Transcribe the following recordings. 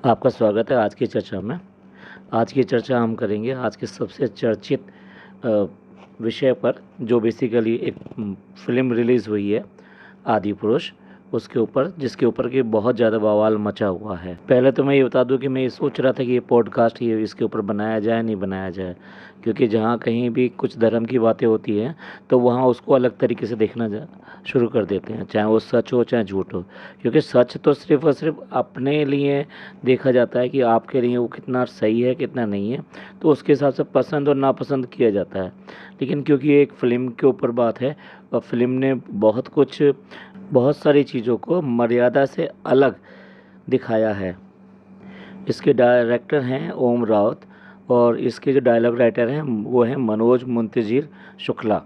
आपका स्वागत है आज की चर्चा में। आज की चर्चा हम करेंगे आज के सबसे चर्चित अ, विषय पर, जो बेसिकली एक फ़िल्म रिलीज़ हुई है, आदिपुरुष, उसके ऊपर, जिसके ऊपर कि बहुत ज़्यादा बवाल मचा हुआ है। पहले तो मैं ये बता दूं कि मैं ये सोच रहा था कि ये पॉडकास्ट ये इसके ऊपर बनाया जाए नहीं बनाया जाए, क्योंकि जहाँ कहीं भी कुछ धर्म की बातें होती हैं तो वहाँ उसको अलग तरीके से देखना शुरू कर देते हैं, चाहे वो सच हो चाहे झूठ हो। क्योंकि सच तो सिर्फ़ और सिर्फ अपने लिए देखा जाता है कि आपके लिए वो कितना सही है कितना नहीं है, तो उसके हिसाब से पसंद और नापसंद किया जाता है। लेकिन क्योंकि ये एक फ़िल्म के ऊपर बात है और फ़िल्म ने बहुत सारी चीज़ों को मर्यादा से अलग दिखाया है। इसके डायरेक्टर हैं ओम राउत और इसके जो डायलॉग राइटर हैं वो हैं मनोज मुंतज़िर शुक्ला।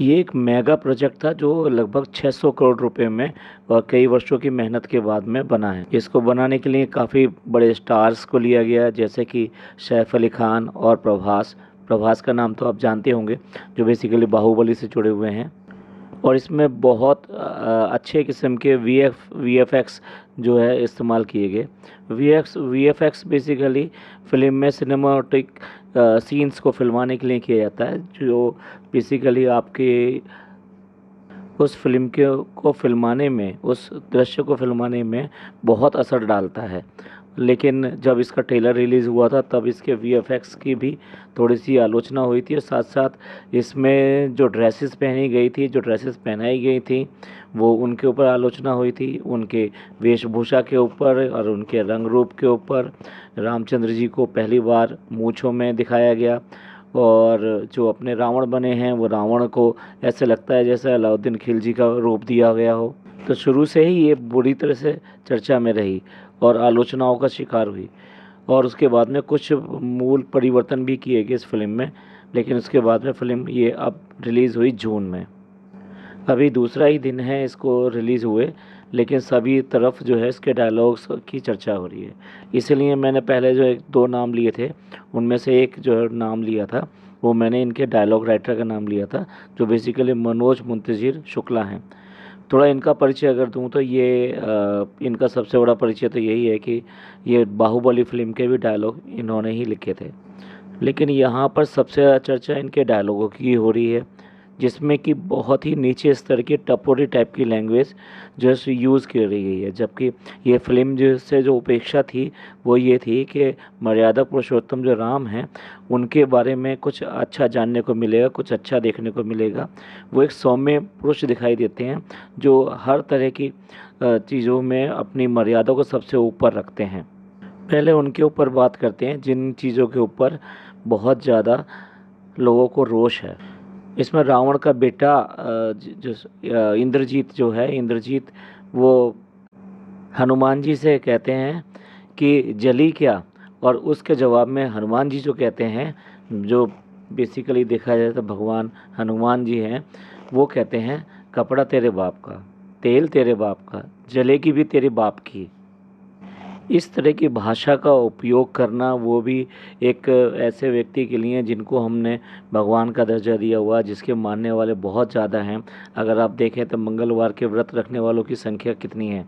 ये एक मेगा प्रोजेक्ट था जो लगभग 600 करोड़ रुपए में और कई वर्षों की मेहनत के बाद में बना है। इसको बनाने के लिए काफ़ी बड़े स्टार्स को लिया गया, जैसे कि सैफ अली खान और प्रभास। प्रभास का नाम तो आप जानते होंगे, जो बेसिकली बाहुबली से जुड़े हुए हैं। और इसमें बहुत अच्छे किस्म के वीएफएक्स जो है इस्तेमाल किए गए। वीएफएक्स बेसिकली फ़िल्म में सिनेमैटिक सीन्स को फिल्माने के लिए किया जाता है, जो बेसिकली आपके उस फ़िल्म को फिल्माने में, उस दृश्य को फिल्माने में बहुत असर डालता है। लेकिन जब इसका ट्रेलर रिलीज़ हुआ था तब इसके वीएफएक्स की भी थोड़ी सी आलोचना हुई थी, और साथ साथ इसमें जो ड्रेसेस पहनी गई थी, जो ड्रेसेस पहनाई गई थी, वो उनके ऊपर आलोचना हुई थी, उनके वेशभूषा के ऊपर और उनके रंग रूप के ऊपर। रामचंद्र जी को पहली बार मूँछों में दिखाया गया, और जो अपने रावण बने हैं वो रावण को ऐसे लगता है जैसे अलाउद्दीन खिलजी का रूप दिया गया हो। तो शुरू से ही ये बुरी तरह से चर्चा में रही और आलोचनाओं का शिकार हुई, और उसके बाद में कुछ मूल परिवर्तन भी किए गए इस फिल्म में। लेकिन उसके बाद में फ़िल्म ये अब रिलीज़ हुई जून में। अभी दूसरा ही दिन है इसको रिलीज़ हुए, लेकिन सभी तरफ जो है इसके डायलॉग्स की चर्चा हो रही है। इसीलिए मैंने पहले जो एक दो नाम लिए थे, उनमें से एक जो है नाम लिया था, वो मैंने इनके डायलॉग राइटर का नाम लिया था, जो बेसिकली मनोज मुंतज़िर शुक्ला हैं। थोड़ा इनका परिचय अगर दूँ तो ये इनका सबसे बड़ा परिचय तो यही है कि ये बाहुबली फ़िल्म के भी डायलॉग इन्होंने ही लिखे थे। लेकिन यहाँ पर सबसे ज़्यादा चर्चा इनके डायलॉगों की हो रही है, जिसमें कि बहुत ही नीचे स्तर की टपोरी टाइप की लैंग्वेज जो है यूज़ की गई है। जबकि ये फ़िल्म से जो अपेक्षा थी वो ये थी कि मर्यादा पुरुषोत्तम जो राम हैं उनके बारे में कुछ अच्छा जानने को मिलेगा, कुछ अच्छा देखने को मिलेगा। वो एक सौम्य पुरुष दिखाई देते हैं जो हर तरह की चीज़ों में अपनी मर्यादा को सबसे ऊपर रखते हैं। पहले उनके ऊपर बात करते हैं जिन चीज़ों के ऊपर बहुत ज़्यादा लोगों को रोष है। इसमें रावण का बेटा इंद्रजीत जो है, इंद्रजीत वो हनुमान जी से कहते हैं कि जली क्या, और उसके जवाब में हनुमान जी जो कहते हैं, जो बेसिकली देखा जाए तो भगवान हनुमान जी हैं, वो कहते हैं कपड़ा तेरे बाप का, तेल तेरे बाप का, जलेगी भी तेरे बाप की। इस तरह की भाषा का उपयोग करना, वो भी एक ऐसे व्यक्ति के लिए जिनको हमने भगवान का दर्जा दिया हुआ, जिसके मानने वाले बहुत ज़्यादा हैं। अगर आप देखें तो मंगलवार के व्रत रखने वालों की संख्या कितनी है,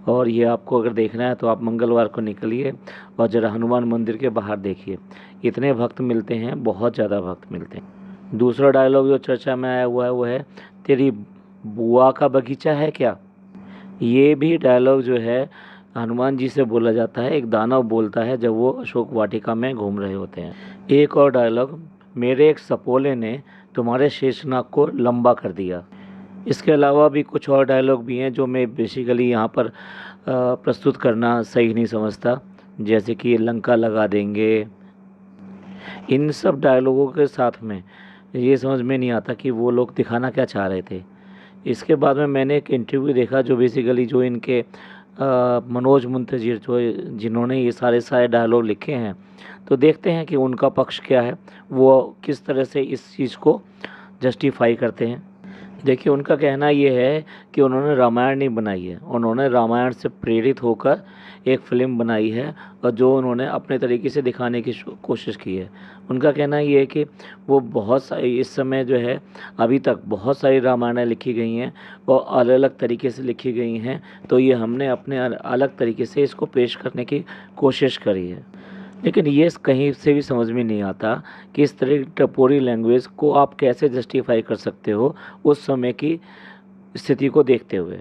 और ये आपको अगर देखना है तो आप मंगलवार को निकलिए और ज़रा हनुमान मंदिर के बाहर देखिए, इतने भक्त मिलते हैं, बहुत ज़्यादा भक्त मिलते हैं। दूसरा डायलॉग जो चर्चा में आया हुआ है वो है, तेरी बुआ का बगीचा है क्या। ये भी डायलॉग जो है हनुमान जी से बोला जाता है, एक दानव बोलता है जब वो अशोक वाटिका में घूम रहे होते हैं। एक और डायलॉग, मेरे एक सपोले ने तुम्हारे शेषनाग को लंबा कर दिया। इसके अलावा भी कुछ और डायलॉग भी हैं जो मैं बेसिकली यहाँ पर प्रस्तुत करना सही नहीं समझता, जैसे कि लंका लगा देंगे। इन सब डायलॉगों के साथ में ये समझ में नहीं आता कि वो लोग दिखाना क्या चाह रहे थे। इसके बाद में मैंने एक इंटरव्यू देखा जो बेसिकली जो इनके मनोज मुंतज़िर जो जिन्होंने ये सारे डायलॉग लिखे हैं, तो देखते हैं कि उनका पक्ष क्या है, वो किस तरह से इस चीज़ को जस्टिफाई करते हैं। देखिए, उनका कहना ये है कि उन्होंने रामायण नहीं बनाई है, उन्होंने रामायण से प्रेरित होकर एक फ़िल्म बनाई है और जो उन्होंने अपने तरीके से दिखाने की कोशिश की है। उनका कहना ये है कि वो बहुत सारी इस समय जो है अभी तक बहुत सारी रामायणें लिखी गई हैं और अलग-अलग तरीके से लिखी गई हैं, तो ये हमने अपने अलग तरीके से इसको पेश करने की कोशिश करी है। लेकिन ये कहीं से भी समझ में नहीं आता कि इस तरह की टपोरी लैंग्वेज को आप कैसे जस्टिफाई कर सकते हो उस समय की स्थिति को देखते हुए।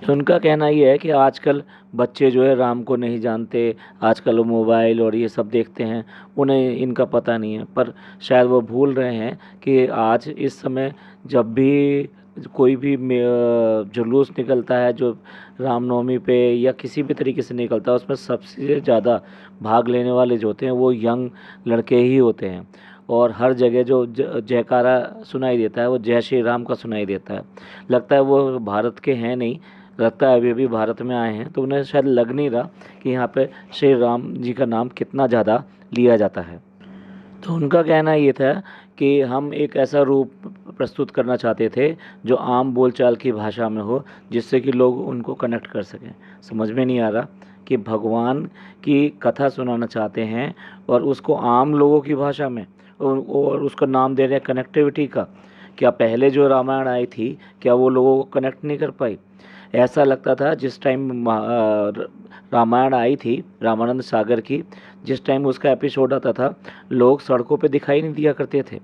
उनका कहना ये है कि आजकल बच्चे जो है राम को नहीं जानते, आजकल वो मोबाइल और ये सब देखते हैं, उन्हें इनका पता नहीं है। पर शायद वो भूल रहे हैं कि आज इस समय जब भी कोई भी जुलूस निकलता है जो रामनवमी पे या किसी भी तरीके से निकलता है, उसमें सबसे ज़्यादा भाग लेने वाले जो होते हैं वो यंग लड़के ही होते हैं। और हर जगह जो जयकारा सुनाई देता है वो जय श्री राम का सुनाई देता है। लगता है वो भारत के हैं नहीं, लगता है अभी अभी भारत में आए हैं, तो उन्हें शायद लग नहीं रहा कि यहाँ पे श्री राम जी का नाम कितना ज़्यादा लिया जाता है। तो उनका कहना ये था कि हम एक ऐसा रूप प्रस्तुत करना चाहते थे जो आम बोलचाल की भाषा में हो, जिससे कि लोग उनको कनेक्ट कर सकें। समझ में नहीं आ रहा कि भगवान की कथा सुनाना चाहते हैं और उसको आम लोगों की भाषा में और उसका नाम दे रहे हैं कनेक्टिविटी का। क्या पहले जो रामायण आई थी, क्या वो लोगों को कनेक्ट नहीं कर पाई? ऐसा लगता था जिस टाइम रामायण आई थी रामानंद सागर की, जिस टाइम उसका एपिसोड आता था, लोग सड़कों पे दिखाई नहीं दिया करते थे।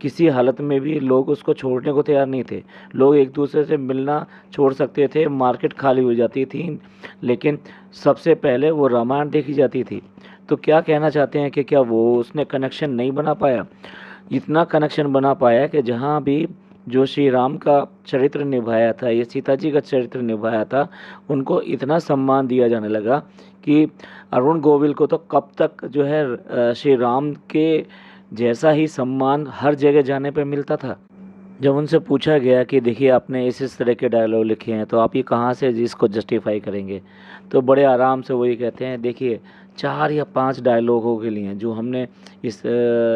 किसी हालत में भी लोग उसको छोड़ने को तैयार नहीं थे। लोग एक दूसरे से मिलना छोड़ सकते थे, मार्केट खाली हो जाती थी, लेकिन सबसे पहले वो रामायण देखी जाती थी। तो क्या कहना चाहते हैं कि क्या वो उसने कनेक्शन नहीं बना पाया? इतना कनेक्शन बना पाया कि जहाँ भी जो श्री राम का चरित्र निभाया था, ये सीता जी का चरित्र निभाया था, उनको इतना सम्मान दिया जाने लगा कि अरुण गोविल को तो कब तक जो है श्री राम के जैसा ही सम्मान हर जगह जाने पे मिलता था। जब उनसे पूछा गया कि देखिए आपने इस तरह के डायलॉग लिखे हैं, तो आप ये कहाँ से इसको जस्टिफाई करेंगे? तो बड़े आराम से वही कहते हैं, देखिए 4 या 5 डायलॉगों के लिए जो हमने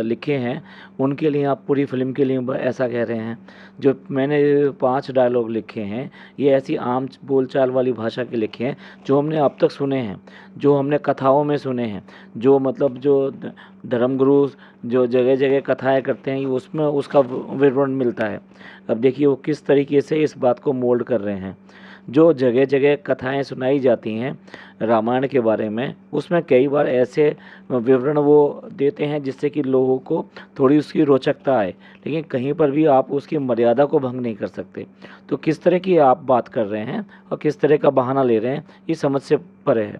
लिखे हैं, उनके लिए आप पूरी फ़िल्म के लिए ऐसा कह रहे हैं। जो मैंने 5 डायलॉग लिखे हैं, ये ऐसी आम बोलचाल वाली भाषा के लिखे हैं जो हमने अब तक सुने हैं, जो हमने कथाओं में सुने हैं, जो मतलब जो धर्मगुरु जो जगह-जगह कथाएँ करते हैं, उसमें उसका विवरण मिलता है। अब देखिए वो किस तरीके से इस बात को मोल्ड कर रहे हैं। जो जगह-जगह कथाएँ सुनाई जाती हैं रामायण के बारे में, उसमें कई बार ऐसे विवरण वो देते हैं जिससे कि लोगों को थोड़ी उसकी रोचकता आए, लेकिन कहीं पर भी आप उसकी मर्यादा को भंग नहीं कर सकते। तो किस तरह की आप बात कर रहे हैं और किस तरह का बहाना ले रहे हैं, ये समझ से परे है।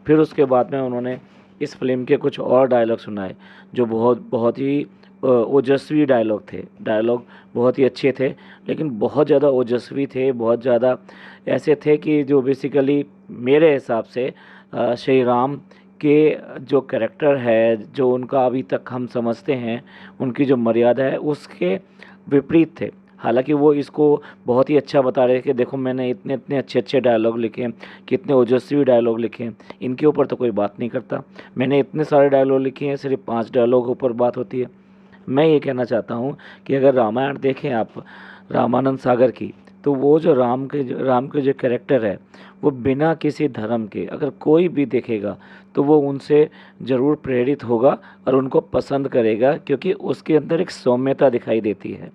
फिर उसके बाद में उन्होंने इस फ़िल्म के कुछ और डायलॉग सुनाए जो बहुत बहुत ही ओजस्वी डायलॉग थे। डायलॉग बहुत ही अच्छे थे, लेकिन बहुत ज़्यादा ओजस्वी थे, बहुत ज़्यादा ऐसे थे कि जो बेसिकली मेरे हिसाब से श्री राम के जो कैरेक्टर है, जो उनका अभी तक हम समझते हैं, उनकी जो मर्यादा है, उसके विपरीत थे। हालाँकि वो इसको बहुत ही अच्छा बता रहे हैं कि देखो मैंने इतने अच्छे डायलॉग लिखे हैं, कितने ओजस्वी डायलॉग लिखे हैं, इनके ऊपर तो कोई बात नहीं करता। मैंने इतने सारे डायलॉग लिखे हैं, सिर्फ़ 5 डायलॉग ऊपर बात होती है। मैं ये कहना चाहता हूँ कि अगर रामायण देखें आप रामानंद सागर की, तो वो जो राम के जो कैरेक्टर है, वो बिना किसी धर्म के अगर कोई भी देखेगा तो वो उनसे ज़रूर प्रेरित होगा और उनको पसंद करेगा, क्योंकि उसके अंदर एक सौम्यता दिखाई देती है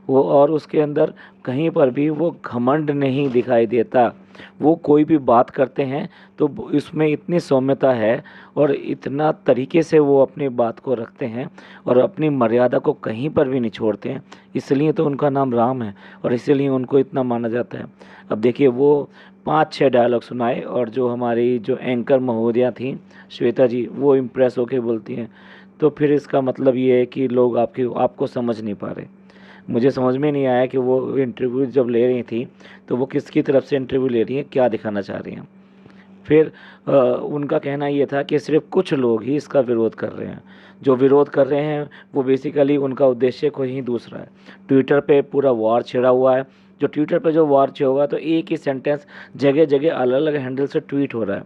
वो, और उसके अंदर कहीं पर भी वो घमंड नहीं दिखाई देता। वो कोई भी बात करते हैं तो इसमें इतनी सौम्यता है और इतना तरीके से वो अपनी बात को रखते हैं और अपनी मर्यादा को कहीं पर भी नहीं छोड़ते हैं। इसलिए तो उनका नाम राम है और इसीलिए उनको इतना माना जाता है। अब देखिए वो 5-6 डायलॉग सुनाए और जो हमारी जो एंकर महोदया थी श्वेता जी, वो इम्प्रेस होके बोलती हैं। तो फिर इसका मतलब ये है कि लोग आपको समझ नहीं पा रहे। मुझे समझ में नहीं आया कि वो इंटरव्यू जब ले रही थी तो वो किसकी तरफ से इंटरव्यू ले रही हैं, क्या दिखाना चाह रही हैं। फिर उनका कहना ये था कि सिर्फ कुछ लोग ही इसका विरोध कर रहे हैं। जो विरोध कर रहे हैं वो बेसिकली उनका उद्देश्य कोई ही दूसरा है। ट्विटर पे पूरा वॉर छिड़ा हुआ है। जो ट्विटर पे जो वॉर छिड़ा हुआ है, तो एक ही सेंटेंस जगह-जगह अलग-अलग हैंडल से ट्वीट हो रहा है।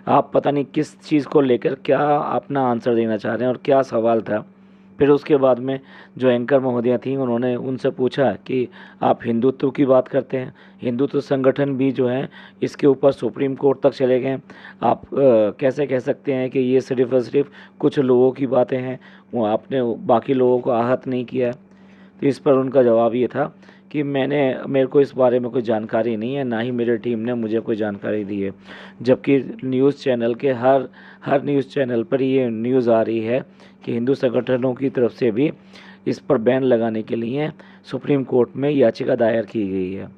आप पता नहीं किस चीज़ को लेकर क्या अपना आंसर देना चाह रहे हैं और क्या सवाल था। फिर उसके बाद में जो एंकर महोदया थी उन्होंने उनसे पूछा कि आप हिंदुत्व की बात करते हैं, हिंदुत्व संगठन भी जो है इसके ऊपर सुप्रीम कोर्ट तक चले गए, आप कैसे कह सकते हैं कि ये सिर्फ़ और सिर्फ कुछ लोगों की बातें हैं, वो आपने बाकी लोगों को आहत नहीं किया। तो इस पर उनका जवाब ये था कि मेरे को इस बारे में कोई जानकारी नहीं है, ना ही मेरी टीम ने मुझे कोई जानकारी दी है। जबकि न्यूज़ चैनल के हर न्यूज़ चैनल पर ये न्यूज़ आ रही है कि हिंदू संगठनों की तरफ से भी इस पर बैन लगाने के लिए सुप्रीम कोर्ट में याचिका दायर की गई है।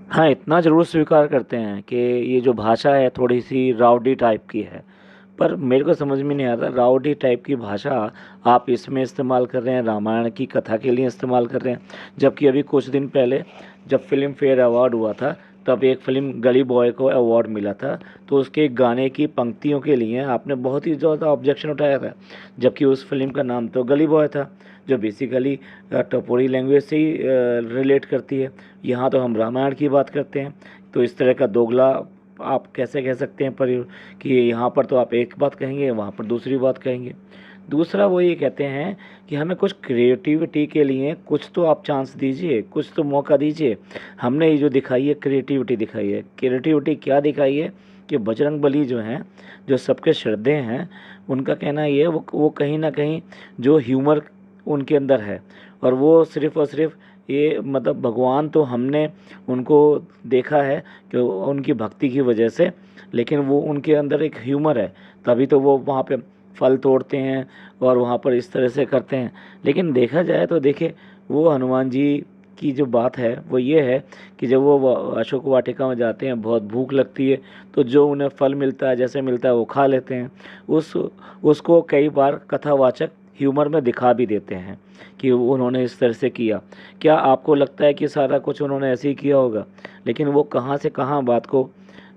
हाँ, इतना ज़रूर स्वीकार करते हैं कि ये जो भाषा है थोड़ी सी राउडी टाइप की है, पर मेरे को समझ में नहीं आता राउडी टाइप की भाषा आप इसमें इस्तेमाल कर रहे हैं, रामायण की कथा के लिए इस्तेमाल कर रहे हैं। जबकि अभी कुछ दिन पहले जब फिल्म फेयर अवार्ड हुआ था तब एक फ़िल्म गली बॉय को अवार्ड मिला था, तो उसके गाने की पंक्तियों के लिए आपने बहुत ही ज़्यादा ऑब्जेक्शन उठाया था, जबकि उस फिल्म का नाम तो गली बॉय था, जो बेसिकली टपोरी लैंग्वेज से ही रिलेट करती है। यहाँ तो हम रामायण की बात करते हैं, तो इस तरह का दोगला आप कैसे कह सकते हैं पर कि यहाँ पर तो आप एक बात कहेंगे, वहाँ पर दूसरी बात कहेंगे। दूसरा वो ये कहते हैं कि हमें कुछ क्रिएटिविटी के लिए कुछ तो आप चांस दीजिए, कुछ तो मौका दीजिए। हमने ये जो दिखाई है क्रिएटिविटी दिखाई है, क्रिएटिविटी क्या दिखाई है कि बजरंगबली जो हैं, जो सबके श्रद्धे हैं, उनका कहना ये है वो कहीं ना कहीं जो ह्यूमर उनके अंदर है, और वो सिर्फ़ और सिर्फ ये मतलब भगवान तो हमने उनको देखा है कि उनकी भक्ति की वजह से, लेकिन वो उनके अंदर एक ह्यूमर है, तभी तो वो वहाँ पे फल तोड़ते हैं और वहाँ पर इस तरह से करते हैं। लेकिन देखा जाए तो देखिए, वो हनुमान जी की जो बात है वो ये है कि जब वो अशोक वाटिका में जाते हैं, बहुत भूख लगती है, तो जो उन्हें फल मिलता है, जैसे मिलता है वो खा लेते हैं। उसको कई बार कथावाचक ह्यूमर में दिखा भी देते हैं कि उन्होंने इस तरह से किया। क्या आपको लगता है कि सारा कुछ उन्होंने ऐसे ही किया होगा? लेकिन वो कहाँ से कहाँ बात को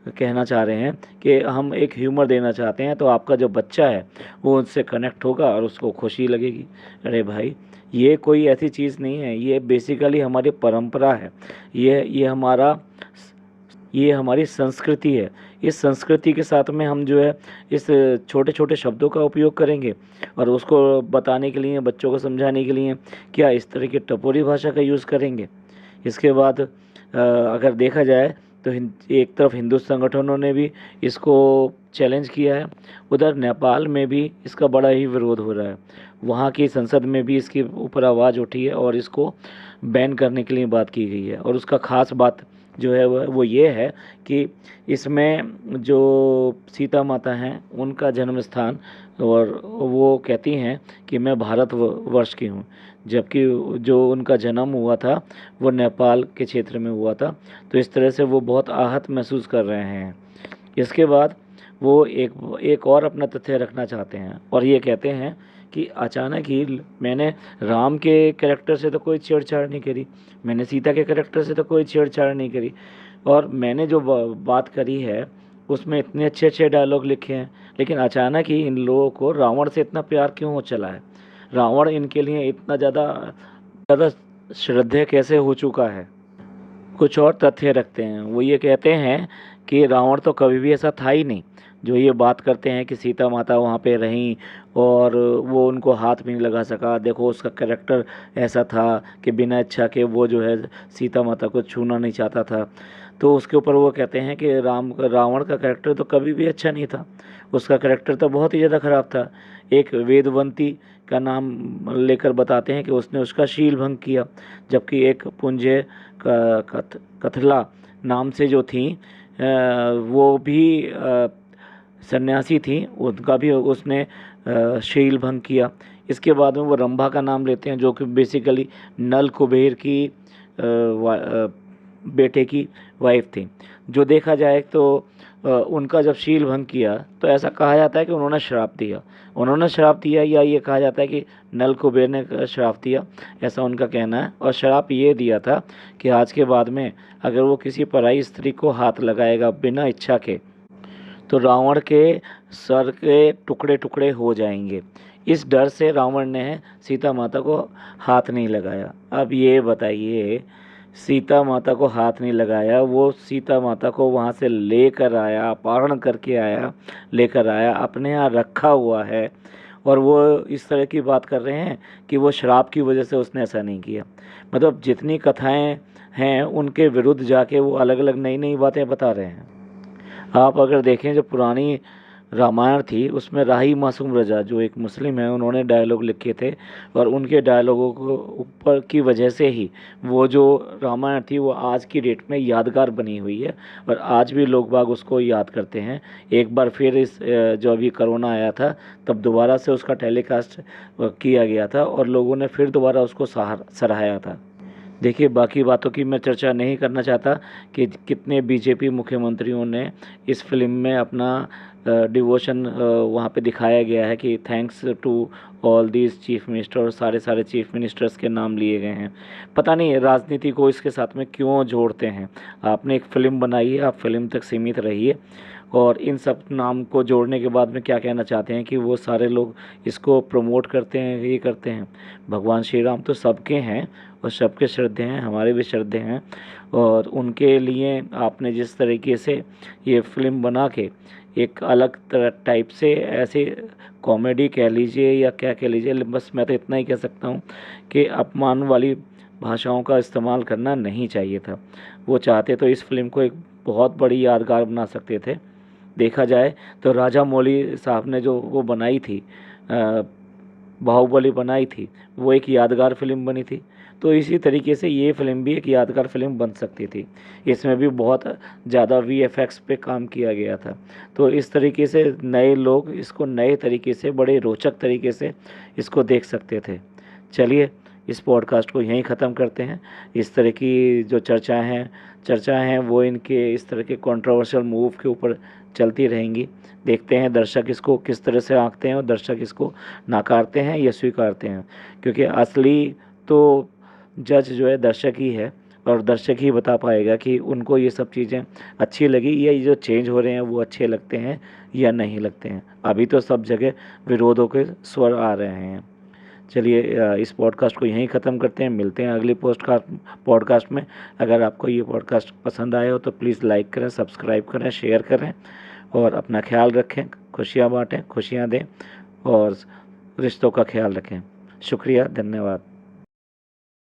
कहना चाह रहे हैं कि हम एक ह्यूमर देना चाहते हैं, तो आपका जो बच्चा है वो उनसे कनेक्ट होगा और उसको खुशी लगेगी। अरे भाई, ये कोई ऐसी चीज़ नहीं है, ये बेसिकली हमारी परंपरा है, ये हमारी संस्कृति है। इस संस्कृति के साथ में हम जो है इस छोटे छोटे शब्दों का उपयोग करेंगे, और उसको बताने के लिए, बच्चों को समझाने के लिए क्या इस तरह की टपोरी भाषा का यूज़ करेंगे? इसके बाद अगर देखा जाए तो एक तरफ हिंदू संगठनों ने भी इसको चैलेंज किया है, उधर नेपाल में भी इसका बड़ा ही विरोध हो रहा है। वहाँ की संसद में भी इसके ऊपर आवाज़ उठी है और इसको बैन करने के लिए बात की गई है। और उसका ख़ास बात जो है वो ये है कि इसमें जो सीता माता हैं उनका जन्म स्थान, और वो कहती हैं कि मैं भारत वर्ष की हूँ, जबकि जो उनका जन्म हुआ था वो नेपाल के क्षेत्र में हुआ था। तो इस तरह से वो बहुत आहत महसूस कर रहे हैं। इसके बाद वो एक और अपना तथ्य रखना चाहते हैं, और ये कहते हैं कि अचानक ही मैंने राम के कैरेक्टर से तो कोई छेड़छाड़ नहीं करी, मैंने सीता के कैरेक्टर से तो कोई छेड़छाड़ नहीं करी, और मैंने जो बात करी है उसमें इतने अच्छे अच्छे डायलॉग लिखे हैं, लेकिन अचानक ही इन लोगों को रावण से इतना प्यार क्यों हो चला है? रावण इनके लिए इतना ज़्यादा श्रद्धेय कैसे हो चुका है? कुछ और तथ्य रखते हैं। वो ये कहते हैं कि रावण तो कभी भी ऐसा था ही नहीं। जो ये बात करते हैं कि सीता माता वहाँ पे रहीं और वो उनको हाथ भी नहीं लगा सका, देखो उसका कैरेक्टर ऐसा था कि बिना इच्छा के वो जो है सीता माता को छूना नहीं चाहता था। तो उसके ऊपर वो कहते हैं कि रावण का कैरेक्टर तो कभी भी अच्छा नहीं था, उसका कैरेक्टर तो बहुत ही ज़्यादा ख़राब था। एक वेदवंती का नाम लेकर बताते हैं कि उसने उसका शील भंग किया, जबकि एक पुंजे कथला नाम से जो थी वो भी सन्यासी थी, उनका भी उसने शील भंग किया। इसके बाद में वो रंभा का नाम लेते हैं, जो कि बेसिकली नल कुबेर की बेटे की वाइफ थी। जो देखा जाए तो उनका जब शील भंग किया तो ऐसा कहा जाता है कि उन्होंने श्राप दिया, या ये कहा जाता है कि नल कुबेर ने श्राप दिया, ऐसा उनका कहना है। और श्राप ये दिया था कि आज के बाद में अगर वो किसी पराई स्त्री को हाथ लगाएगा बिना इच्छा के, तो रावण के सर के टुकड़े टुकड़े हो जाएंगे। इस डर से रावण ने सीता माता को हाथ नहीं लगाया। अब ये बताइए, सीता माता को हाथ नहीं लगाया, वो सीता माता को वहाँ से लेकर आया, अपहरण करके आया, लेकर आया, अपने यहाँ रखा हुआ है, और वो इस तरह की बात कर रहे हैं कि वो शराब की वजह से उसने ऐसा नहीं किया। मतलब जितनी कथाएं हैं उनके विरुद्ध जाके वो अलग अलग नई नई बातें बता रहे हैं। आप अगर देखें जो पुरानी रामायण थी उसमें राही मासूम रजा जो एक मुस्लिम है उन्होंने डायलॉग लिखे थे, और उनके डायलॉगों को ऊपर की वजह से ही वो जो रामायण थी वो आज की डेट में यादगार बनी हुई है, और आज भी लोग बाग उसको याद करते हैं। एक बार फिर इस जो अभी कोरोना आया था तब दोबारा से उसका टेलीकास्ट किया गया था और लोगों ने फिर दोबारा उसको सराहाया था। देखिए, बाकी बातों की मैं चर्चा नहीं करना चाहता कि कितने बीजेपी मुख्यमंत्रियों ने इस फिल्म में अपना डिवोशन वहाँ पे दिखाया गया है कि thanks to all these chief minister, और सारे सारे चीफ मिनिस्टर्स के नाम लिए गए हैं। पता नहीं राजनीति को इसके साथ में क्यों जोड़ते हैं। आपने एक फ़िल्म बनाई है, आप फिल्म तक सीमित रहिए, और इन सब नाम को जोड़ने के बाद में क्या कहना चाहते हैं कि वो सारे लोग इसको प्रमोट करते हैं, ये करते हैं। भगवान श्री राम तो सबके हैं और सबके श्रद्धे हैं, हमारे भी श्रद्धे हैं, और उनके लिए आपने जिस तरीके से ये फिल्म बना के एक अलग तरह टाइप से ऐसे कॉमेडी कह लीजिए या क्या कह लीजिए, बस मैं तो इतना ही कह सकता हूँ कि अपमान वाली भाषाओं का इस्तेमाल करना नहीं चाहिए था। वो चाहते तो इस फिल्म को एक बहुत बड़ी यादगार बना सकते थे। देखा जाए तो राजा मौली साहब ने जो वो बनाई थी बाहुबली बनाई थी, वो एक यादगार फिल्म बनी थी। तो इसी तरीके से ये फिल्म भी एक यादगार फिल्म बन सकती थी। इसमें भी बहुत ज़्यादा वीएफएक्स पे काम किया गया था। तो इस तरीके से नए लोग इसको नए तरीके से बड़े रोचक तरीके से इसको देख सकते थे। चलिए, इस पॉडकास्ट को यहीं ख़त्म करते हैं। इस तरह की जो चर्चाएं हैं वो इनके इस तरह के कंट्रोवर्शियल मूव के ऊपर चलती रहेंगी। देखते हैं दर्शक इसको किस तरह से आंकते हैं और दर्शक इसको नकारते हैं या स्वीकारते हैं, क्योंकि असली तो जज जो है दर्शक ही है, और दर्शक ही बता पाएगा कि उनको ये सब चीज़ें अच्छी लगी या ये जो चेंज हो रहे हैं वो अच्छे लगते हैं या नहीं लगते हैं। अभी तो सब जगह विरोधों के स्वर आ रहे हैं। चलिए, इस पॉडकास्ट को यहीं ख़त्म करते हैं। मिलते हैं अगली पॉडकास्ट में। अगर आपको ये पॉडकास्ट पसंद आया हो तो प्लीज़ लाइक करें, सब्सक्राइब करें, शेयर करें, और अपना ख्याल रखें। खुशियाँ बांटें, खुशियाँ दें, और रिश्तों का ख्याल रखें। शुक्रिया, धन्यवाद।